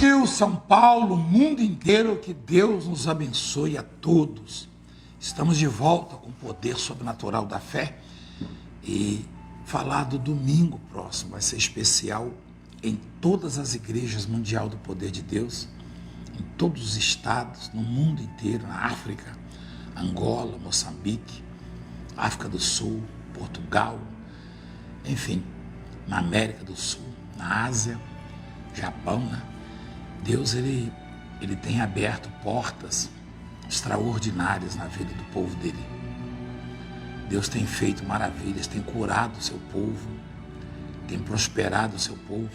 Brasil, São Paulo, mundo inteiro, que Deus nos abençoe a todos. Estamos de volta com o poder sobrenatural da fé e falar do domingo próximo vai ser especial em todas as igrejas mundial do poder de Deus, em todos os estados, no mundo inteiro, na África, Angola, Moçambique, África do Sul, Portugal, enfim, na América do Sul, na Ásia, Japão, né? Deus, ele tem aberto portas extraordinárias na vida do povo dele. Deus tem feito maravilhas, tem curado o seu povo, tem prosperado o seu povo.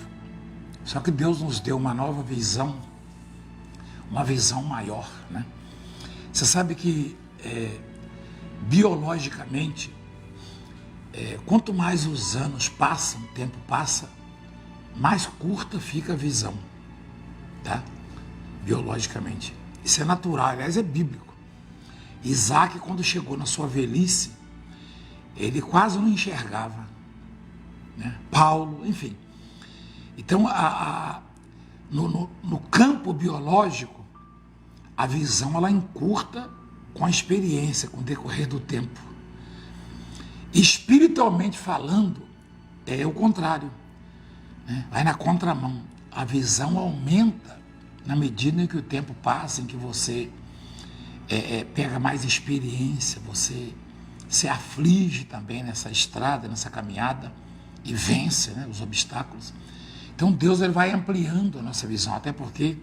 Só que Deus nos deu uma nova visão, uma visão maior, né? Você sabe que biologicamente, quanto mais os anos passam, o tempo passa, mais curta fica a visão, tá? Biologicamente. Isso é natural, aliás, é bíblico. Isaac, quando chegou na sua velhice, ele quase não enxergava, né? Paulo, enfim. Então, no campo biológico, a visão ela encurta com a experiência, com o decorrer do tempo. Espiritualmente falando, é o contrário, né? Vai na contramão. A visão aumenta na medida em que o tempo passa, em que você pega mais experiência, você se aflige também nessa estrada, nessa caminhada e vence, né, os obstáculos. Então Deus ele vai ampliando a nossa visão, até porque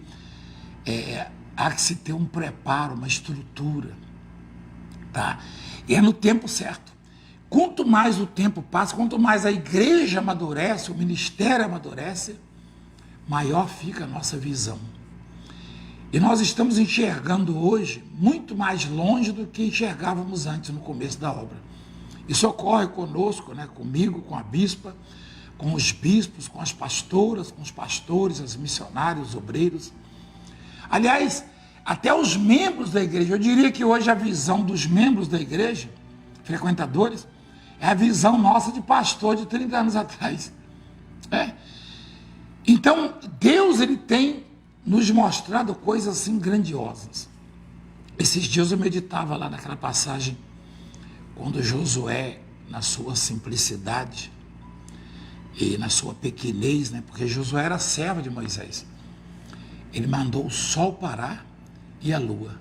há que se ter um preparo, uma estrutura, tá? E é no tempo certo. Quanto mais o tempo passa, quanto mais a igreja amadurece, o ministério amadurece, maior fica a nossa visão. E nós estamos enxergando hoje muito mais longe do que enxergávamos antes, no começo da obra. Isso ocorre conosco, né, comigo, com a bispa, com os bispos, com as pastoras, com os pastores, os missionários, os obreiros. Aliás, até os membros da igreja. Eu diria que hoje a visão dos membros da igreja, frequentadores, é a visão nossa de pastor de 30 anos atrás. Então, Deus ele tem nos mostrado coisas assim grandiosas. Esses dias eu meditava lá naquela passagem, quando Josué, na sua simplicidade e na sua pequenez, né, porque Josué era servo de Moisés, ele mandou o sol parar e a lua.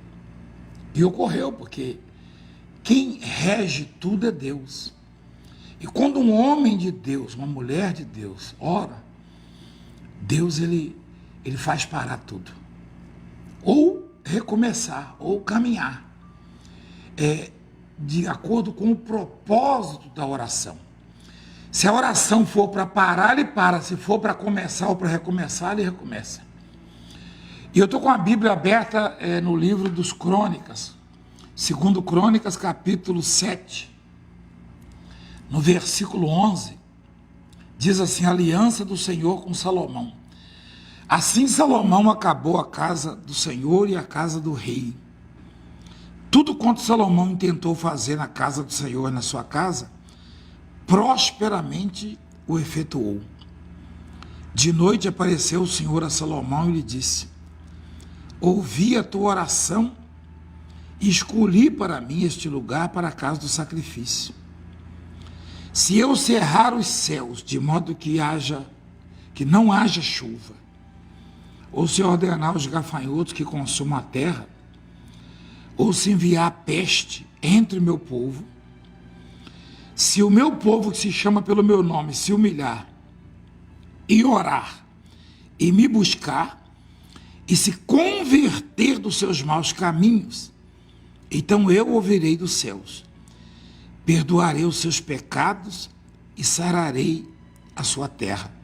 E ocorreu, porque quem rege tudo é Deus. E quando um homem de Deus, uma mulher de Deus, ora, Deus ele faz parar tudo. Ou recomeçar, ou caminhar. De acordo com o propósito da oração. Se a oração for para parar, ele para. Se for para começar ou para recomeçar, ele recomeça. E eu estou com a Bíblia aberta no livro dos Crônicas, 2 Crônicas, capítulo 7. No versículo 11, diz assim: a aliança do Senhor com Salomão. Assim Salomão acabou a casa do Senhor e a casa do rei. Tudo quanto Salomão intentou fazer na casa do Senhor e na sua casa, prosperamente o efetuou. De noite apareceu o Senhor a Salomão e lhe disse: ouvi a tua oração e escolhi para mim este lugar para a casa do sacrifício. Se eu cerrar os céus de modo que não haja chuva, ou se ordenar os gafanhotos que consumam a terra, ou se enviar peste entre o meu povo, se o meu povo que se chama pelo meu nome se humilhar e orar e me buscar e se converter dos seus maus caminhos, então eu ouvirei dos céus, perdoarei os seus pecados e sararei a sua terra.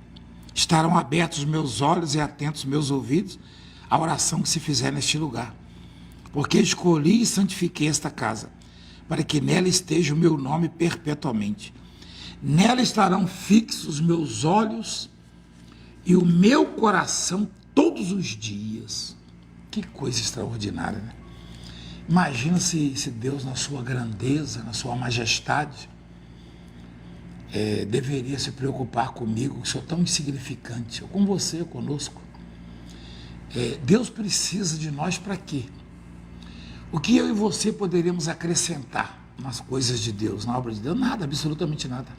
Estarão abertos os meus olhos e atentos os meus ouvidos à oração que se fizer neste lugar. Porque escolhi e santifiquei esta casa, para que nela esteja o meu nome perpetuamente. Nela estarão fixos os meus olhos e o meu coração todos os dias. Que coisa extraordinária, né? Imagina se Deus, na sua grandeza, na sua majestade, deveria se preocupar comigo, que sou tão insignificante, ou com você, ou conosco. Deus precisa de nós para quê? O que eu e você poderíamos acrescentar nas coisas de Deus, na obra de Deus? Nada, absolutamente nada.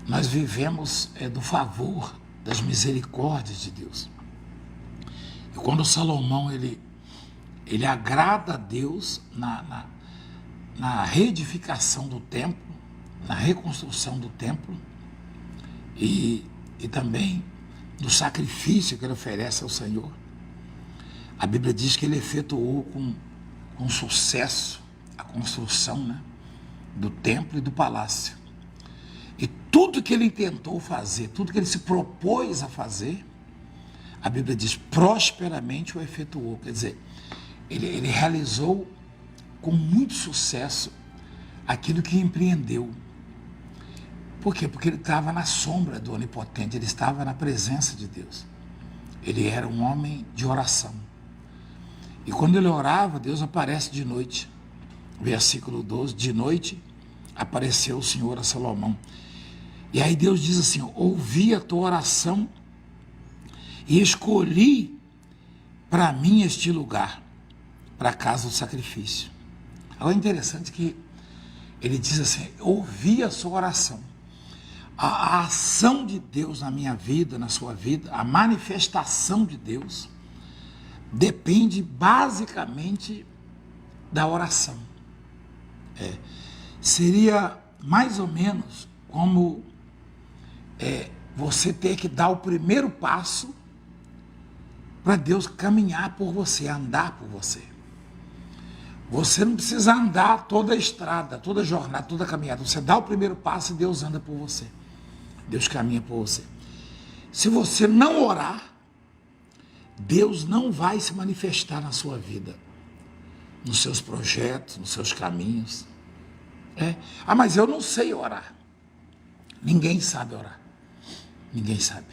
Nós vivemos do favor, das misericórdias de Deus. E quando Salomão ele agrada a Deus na reedificação do templo, na reconstrução do templo e também do sacrifício que ele oferece ao Senhor, a Bíblia diz que ele efetuou com sucesso a construção, né, do templo e do palácio. E tudo que ele tentou fazer, tudo que ele se propôs a fazer, a Bíblia diz, prosperamente o efetuou. Quer dizer, ele realizou com muito sucesso aquilo que empreendeu. Por quê? Porque ele estava na sombra do Onipotente, ele estava na presença de Deus. Ele era um homem de oração. E quando ele orava, Deus aparece de noite. Versículo 12, de noite apareceu o Senhor a Salomão. E aí Deus diz assim, ouvi a tua oração e escolhi para mim este lugar, para a casa do sacrifício. Agora é interessante que ele diz assim, ouvi a sua oração. A ação de Deus na minha vida, na sua vida, a manifestação de Deus, depende basicamente da oração. Seria mais ou menos como você ter que dar o primeiro passo para Deus caminhar por você, andar por você. Você não precisa andar toda a estrada, toda a jornada, toda a caminhada. Você dá o primeiro passo e Deus anda por você. Deus caminha por você. Se você não orar, Deus não vai se manifestar na sua vida, nos seus projetos, nos seus caminhos. Mas eu não sei orar. Ninguém sabe orar. Ninguém sabe.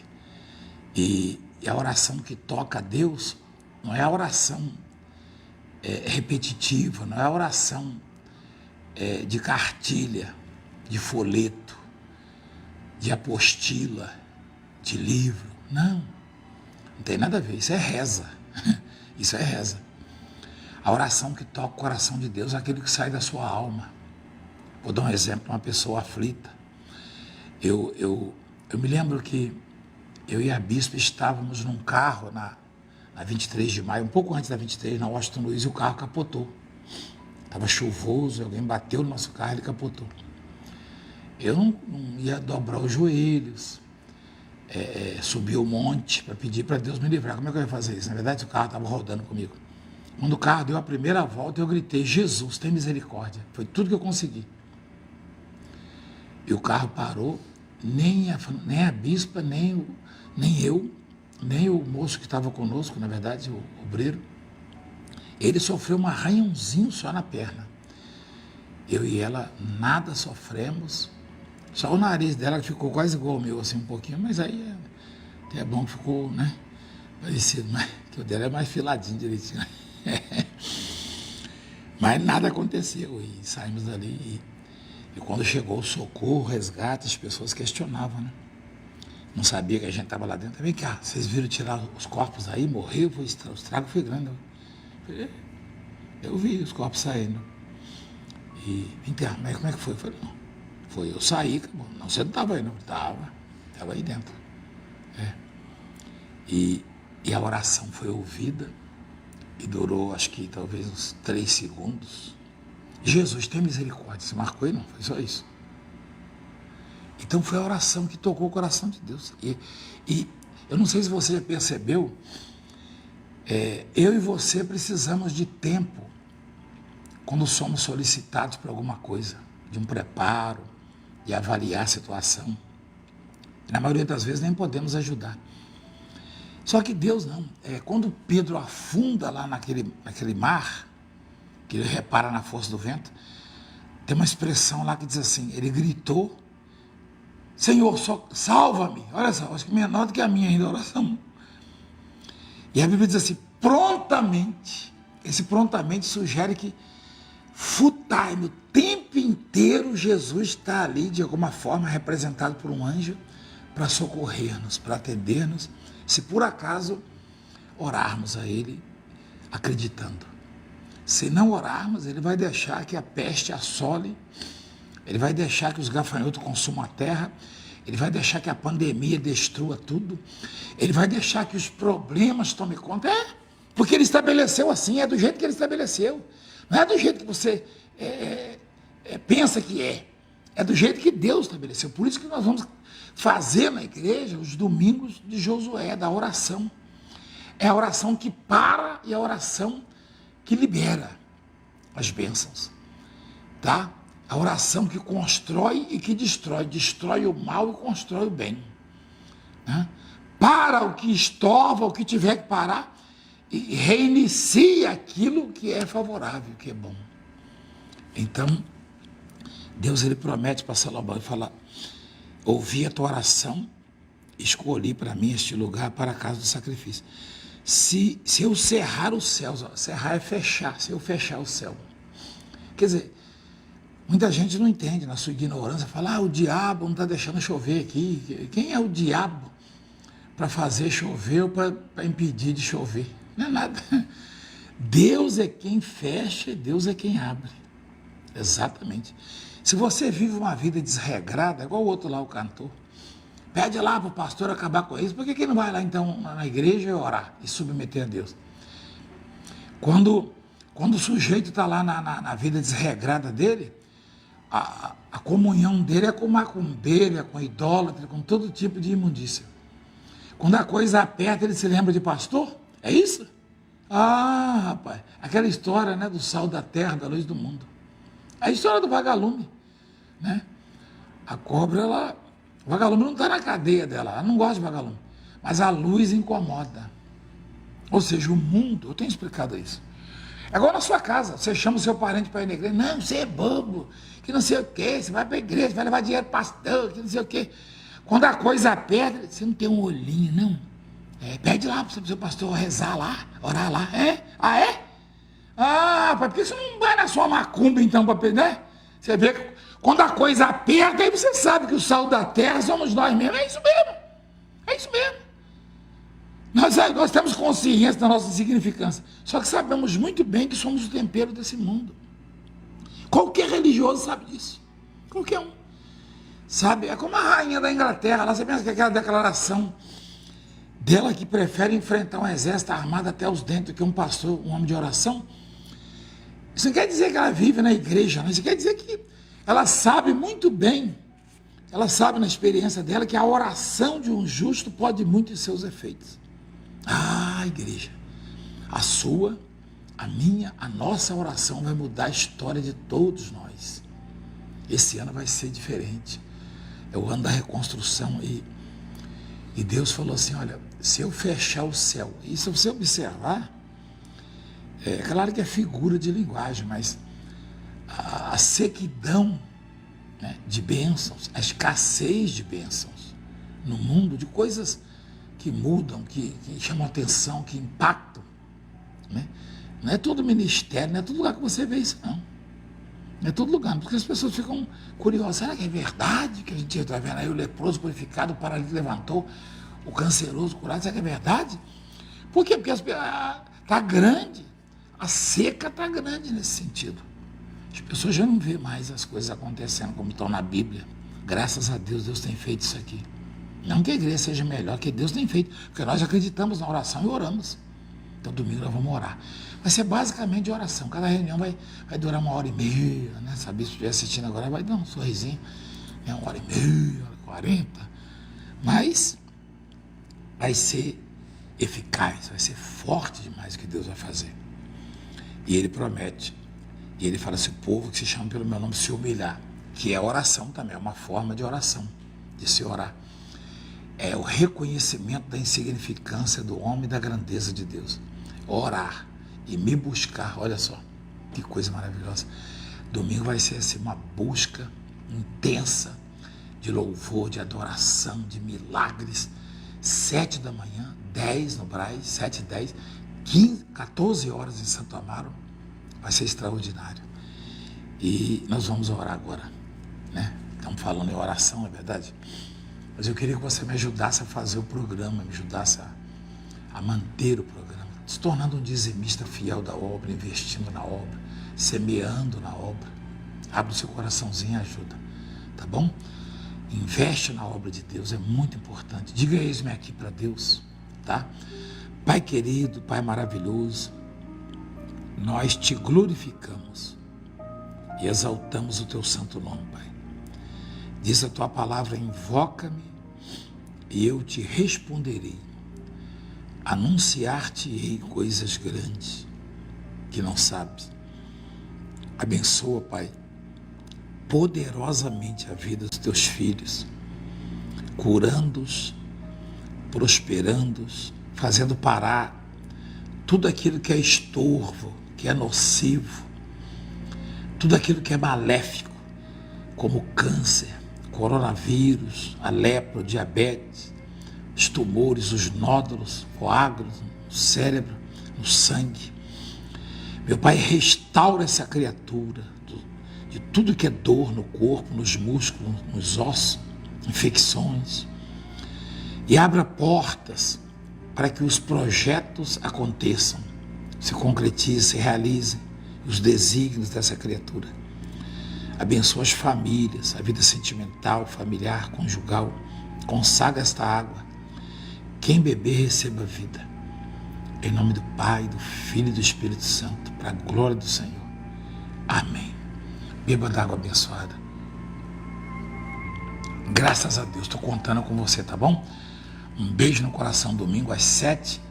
E a oração que toca a Deus não é a oração repetitiva, não é a oração de cartilha, de folheto, de apostila, de livro. Não tem nada a ver, isso é reza. Isso é reza. A oração que toca o coração de Deus é aquele que sai da sua alma. Vou dar um exemplo, uma pessoa aflita. Eu me lembro que eu e a bispa estávamos num carro na 23 de maio, um pouco antes da 23, na Washington Luiz, e o carro capotou. Estava chuvoso, alguém bateu no nosso carro e ele capotou. Eu não ia dobrar os joelhos, subir o monte para pedir para Deus me livrar. Como é que eu ia fazer isso? Na verdade, o carro estava rodando comigo. Quando o carro deu a primeira volta, eu gritei, Jesus, tem misericórdia. Foi tudo que eu consegui. E o carro parou, nem a bispa, nem eu, nem o moço que estava conosco, na verdade, o obreiro, ele sofreu um arranhãozinho só na perna. Eu e ela nada sofremos, só o nariz dela que ficou quase igual ao meu, assim, um pouquinho, mas aí é bom que ficou, né, parecido, mas que o dela é mais filadinho direitinho. Mas nada aconteceu e saímos dali e quando chegou o socorro, o resgate, as pessoas questionavam, né? Não sabia que a gente estava lá dentro. Vem cá, vocês viram tirar os corpos aí? Morreu, o estrago foi grande. Eu vi os corpos saindo. E vem cá, mas como é que foi? Eu falei, não, foi eu saí, acabou. Não, você não estava aí, não. Estava aí dentro. E a oração foi ouvida e durou, acho que talvez uns 3 segundos. Jesus, tem misericórdia. Você marcou aí? Não, foi só isso. Então foi a oração que tocou o coração de Deus. E eu não sei se você já percebeu, eu e você precisamos de tempo quando somos solicitados por alguma coisa, de um preparo, de avaliar a situação. Na maioria das vezes nem podemos ajudar. Só que Deus não. Quando Pedro afunda lá naquele mar, que ele repara na força do vento, tem uma expressão lá que diz assim, ele gritou, Senhor, salva-me. Olha só, acho que menor do que a minha ainda, a oração. E a Bíblia diz assim, prontamente. Esse prontamente sugere que full time, o tempo inteiro, Jesus está ali, de alguma forma, representado por um anjo, para socorrer-nos, para atender-nos, se por acaso orarmos a Ele acreditando. Se não orarmos, Ele vai deixar que a peste assole, Ele vai deixar que os gafanhotos consumam a terra, Ele vai deixar que a pandemia destrua tudo, Ele vai deixar que os problemas tomem conta. Porque Ele estabeleceu assim, é do jeito que Ele estabeleceu. Não é do jeito que você pensa que é do jeito que Deus estabeleceu. Por isso que nós vamos fazer na igreja os domingos de Josué, da oração. É a oração que para e a oração que libera as bênçãos, tá? A oração que constrói e que destrói. Destrói o mal e constrói o bem, né? Para o que estorva, o que tiver que parar, e reinicia aquilo que é favorável, que é bom. Então, Deus, Ele promete para Salomão e fala: ouvi a tua oração, escolhi para mim este lugar para a casa do sacrifício. Se eu cerrar os céus, cerrar é fechar, se eu fechar o céu. Quer dizer, muita gente não entende, na sua ignorância, fala: o diabo não está deixando chover aqui. Quem é o diabo para fazer chover ou para impedir de chover? Não é nada. Deus é quem fecha e Deus é quem abre. Exatamente. Se você vive uma vida desregrada, igual o outro lá, o cantor, pede lá para o pastor acabar com isso. Por que não vai lá então na igreja e orar e submeter a Deus? Quando o sujeito está lá na vida desregrada dele, a comunhão dele é com macumbeiro, é com idólatra, com todo tipo de imundícia. Quando a coisa aperta, ele se lembra de pastor? É isso? Ah, rapaz, aquela história, né, do sal da terra, da luz do mundo. A história do vagalume, né? A cobra, o vagalume não está na cadeia dela, ela não gosta de vagalume, mas a luz incomoda. Ou seja, o mundo, eu tenho explicado isso. É igual na sua casa, você chama o seu parente para ir na igreja: não, você é bobo, que não sei o quê, você vai para a igreja, vai levar dinheiro para pastor, que não sei o quê. Quando a coisa aperta, você não tem um olhinho, não. Pede lá para o seu pastor rezar lá, orar lá. Ah, é? Ah, por que você não vai na sua macumba então para pedir, né? Você vê que quando a coisa aperta, aí você sabe que o sal da terra somos nós mesmos. É isso mesmo. É isso mesmo. Nós temos consciência da nossa insignificância. Só que sabemos muito bem que somos o tempero desse mundo. Qualquer religioso sabe disso. Qualquer um. Sabe? É como a rainha da Inglaterra. Lá você pensa que aquela declaração dela que prefere enfrentar um exército armado até os dentes do que um pastor, um homem de oração. Isso não quer dizer que ela vive na igreja, não. Isso quer dizer que ela sabe muito bem, ela sabe na experiência dela que a oração de um justo pode muito em seus efeitos. Ah, igreja, a sua, a minha, a nossa oração vai mudar a história de todos nós. Esse ano vai ser diferente. É o ano da reconstrução e Deus falou assim: olha, se eu fechar o céu, e se você observar, é claro que é figura de linguagem, mas a sequidão, né, de bênçãos, a escassez de bênçãos no mundo, de coisas que mudam, que chamam atenção, que impactam, né? Não é todo ministério, não é todo lugar que você vê isso, não. Não é todo lugar, porque as pessoas ficam curiosas. Será que é verdade que a gente está vendo aí o leproso purificado, o paralítico levantou, o canceroso curado? Será que é verdade? Por quê? Porque está grande, a seca está grande nesse sentido. As pessoas já não vê mais as coisas acontecendo como estão na Bíblia. Graças a Deus, Deus tem feito isso aqui. Não que a igreja seja melhor, que Deus tem feito, porque nós acreditamos na oração e oramos. Então, domingo nós vamos orar. Vai ser basicamente de oração. Cada reunião vai durar 1h30, né? Se a bispo estiver assistindo agora, vai dar um sorrisinho, né? 1h30, 1h40. Mas vai ser eficaz, vai ser forte demais o que Deus vai fazer. E Ele promete. E Ele fala assim: o povo que se chama pelo meu nome se humilhar, que é oração também, é uma forma de oração, de se orar. É o reconhecimento da insignificância do homem e da grandeza de Deus. Orar e me buscar, olha só, que coisa maravilhosa. Domingo vai ser assim, uma busca intensa de louvor, de adoração, de milagres. 7 da manhã, 10 no Braz, 7h10, 14 horas em Santo Amaro. Vai ser extraordinário. E nós vamos orar agora, né? Estamos falando em oração, é verdade? Mas eu queria que você me ajudasse a fazer o programa, me ajudasse a manter o programa, se tornando um dizimista fiel da obra, investindo na obra, semeando na obra. Abre o seu coraçãozinho e ajuda, tá bom? Investe na obra de Deus, é muito importante. Diga eis-me aqui para Deus, tá? Pai querido, Pai maravilhoso, nós te glorificamos e exaltamos o teu santo nome, Pai. Diz a tua palavra, invoca-me e eu te responderei. Anunciar-te-ei coisas grandes que não sabes. Abençoa, Pai, poderosamente a vida dos teus filhos, curando-os, prosperando-os, fazendo parar tudo aquilo que é estorvo, que é nocivo, tudo aquilo que é maléfico, como o câncer, coronavírus, a lepra, o diabetes, os tumores, os nódulos, coágulos no cérebro, no sangue. Meu Pai, restaura essa criatura de tudo que é dor no corpo, nos músculos, nos ossos, infecções, e abra portas para que os projetos aconteçam, se concretizem, se realizem, os desígnios dessa criatura. Abençoa as famílias, a vida sentimental, familiar, conjugal. Consagra esta água. Quem beber, receba vida. Em nome do Pai, do Filho e do Espírito Santo, para a glória do Senhor. Amém. Beba d'água abençoada. Graças a Deus, estou contando com você, tá bom? Um beijo no coração, domingo às 7,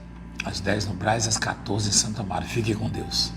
às 10 no Brás, às 14 em Santo Amaro. Fique com Deus.